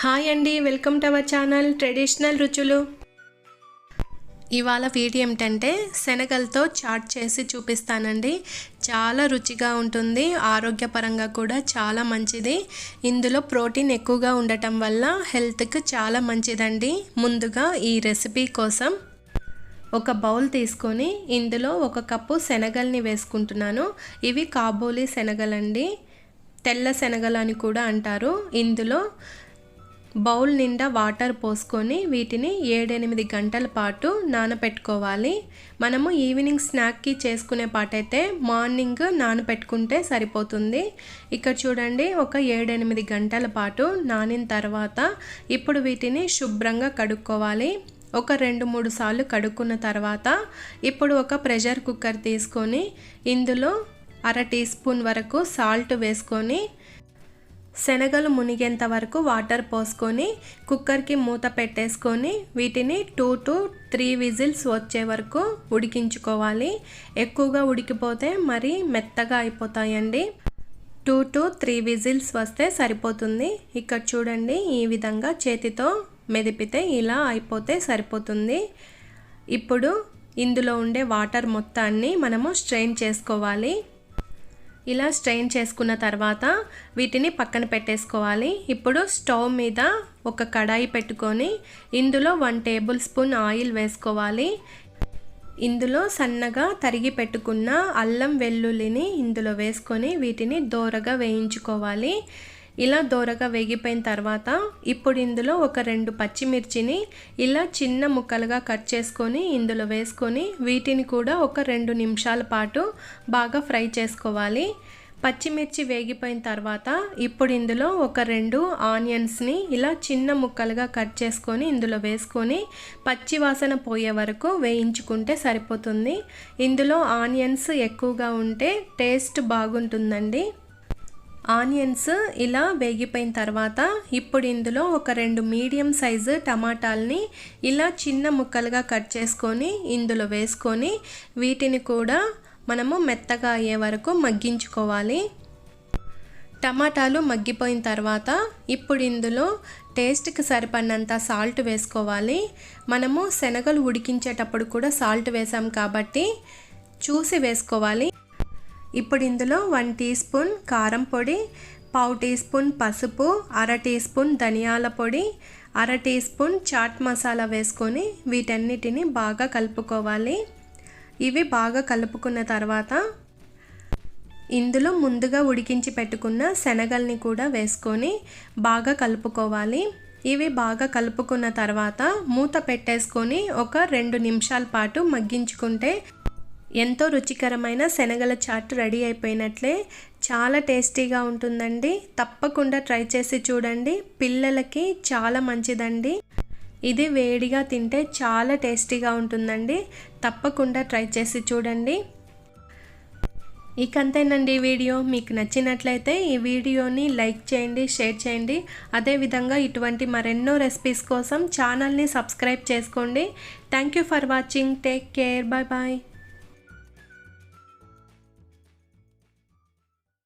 Hi అండి, welcome to our channel traditional రుచులు. ఇవాళ వీడియో ఏమిటంటే శనగలతో చాట్ చేసి చూపిస్తానండి. చాలా రుచిగా ఉంటుంది, ఆరోగ్యపరంగా కూడా చాలా మంచిది. ఇందులో ప్రోటీన్ ఎక్కువగా ఉండటం వల్ల హెల్త్కి చాలా మంచిదండి. ముందుగా ఈ రెసిపీ కోసం ఒక బౌల్ తీసుకొని ఇందులో 1 కప్పు శనగల్ని వేసుకుంటున్నాను. ఇవి కాబూలీ శనగలండి, తెల్ల శనగలు అని కూడా అంటారు. ఇందులో బౌల్ నిండా వాటర్ పోసుకొని వీటిని 7-8 గంటల పాటు నానబెట్టుకోవాలి. మనము ఈవినింగ్ స్నాక్కి చేసుకునే పాటైతే మార్నింగ్ నానబెట్టుకుంటే సరిపోతుంది. ఇక్కడ చూడండి, ఒక 7-8 గంటల పాటు నానిన తర్వాత ఇప్పుడు వీటిని శుభ్రంగా కడుక్కోవాలి. ఒక 2-3 సార్లు కడుక్కున్న తర్వాత ఇప్పుడు ఒక ప్రెషర్ కుక్కర్ తీసుకొని ఇందులో 1/2 టీ స్పూన్ వరకు సాల్ట్ వేసుకొని శనగలు మునిగేంత వరకు వాటర్ పోసుకొని కుక్కర్కి మూత పెట్టేసుకొని వీటిని 2 to 3 విజిల్స్ వచ్చే వరకు ఉడికించుకోవాలి. ఎక్కువగా ఉడికిపోతే మరి మెత్తగా అయిపోతాయండి. 2 to 3 విజిల్స్ వస్తే సరిపోతుంది. ఇక్కడ చూడండి, ఈ విధంగా చేతితో మెదిపితే ఇలా అయిపోతే సరిపోతుంది. ఇప్పుడు ఇందులో ఉండే వాటర్ మొత్తాన్ని మనము స్ట్రెయిన్ చేసుకోవాలి. ఇలా స్ట్రెయిన్ చేసుకున్న తర్వాత వీటిని పక్కన పెట్టేసుకోవాలి. ఇప్పుడు స్టవ్ మీద ఒక కడాయి పెట్టుకొని ఇందులో 1 టేబుల్ స్పూన్ ఆయిల్ వేసుకోవాలి. ఇందులో సన్నగా తరిగి పెట్టుకున్న అల్లం వెల్లుల్లిని ఇందులో వేసుకొని వీటిని దోరగా వేయించుకోవాలి. ఇలా దోరగా వేగిపోయిన తర్వాత ఇప్పుడు ఇందులో ఒక 2 పచ్చిమిర్చిని ఇలా చిన్న ముక్కలుగా కట్ చేసుకొని ఇందులో వేసుకొని వీటిని కూడా ఒక 2 నిమిషాల పాటు బాగా ఫ్రై చేసుకోవాలి. పచ్చిమిర్చి వేగిపోయిన తర్వాత ఇప్పుడు ఇందులో ఒక 2 ఆనియన్స్ని ఇలా చిన్న ముక్కలుగా కట్ చేసుకొని ఇందులో వేసుకొని పచ్చి వాసన పోయే వరకు వేయించుకుంటే సరిపోతుంది. ఇందులో ఆనియన్స్ ఎక్కువగా ఉంటే టేస్ట్ బాగుంటుందండి. ఆనియన్స్ ఇలా వేగిపోయిన తర్వాత ఇప్పుడు ఇందులో ఒక 2 మీడియం సైజు టమాటాలని ఇలా చిన్న ముక్కలుగా కట్ చేసుకొని ఇందులో వేసుకొని వీటిని కూడా మనము మెత్తగా అయ్యే వరకు మగ్గించుకోవాలి. టమాటాలు మగ్గిపోయిన తర్వాత ఇప్పుడు ఇందులో టేస్ట్కి సరిపడినంత సాల్ట్ వేసుకోవాలి. మనము శనగలు ఉడికించేటప్పుడు కూడా సాల్ట్ వేసాం కాబట్టి చూసి వేసుకోవాలి. ఇప్పుడు ఇందులో 1 టీ స్పూన్ కారం పొడి, 1/2 టీ స్పూన్ పసుపు, 1/2 టీ స్పూన్ ధనియాల పొడి, 1/2 టీ స్పూన్ చాట్ మసాలా వేసుకొని వీటన్నిటిని బాగా కలుపుకోవాలి. ఇవి బాగా కలుపుకున్న తర్వాత ఇందులో ముందుగా ఉడికించి పెట్టుకున్న శనగల్ని కూడా వేసుకొని బాగా కలుపుకోవాలి. ఇవి బాగా కలుపుకున్న తర్వాత మూత పెట్టేసుకొని ఒక 2 నిమిషాల పాటు మగ్గించుకుంటే ఎంతో రుచికరమైన శనగల చాట్ రెడీ అయిపోయినట్లే. చాలా టేస్టీగా ఉంటుందండి. తప్పకుండా ట్రై చేసి చూడండి. పిల్లలకి చాలా మంచిదండి. ఇది వేడిగా తింటే చాలా టేస్టీగా ఉంటుందండి. తప్పకుండా ట్రై చేసి చూడండి. ఇకంతేనండి వీడియో. మీకు నచ్చినట్లయితే ఈ వీడియోని లైక్ చేయండి, షేర్ చేయండి. అదేవిధంగా ఇటువంటి మరెన్నో రెసిపీస్ కోసం ఛానల్ని సబ్స్క్రైబ్ చేసుకోండి. Thank you for watching. Take care. Bye bye.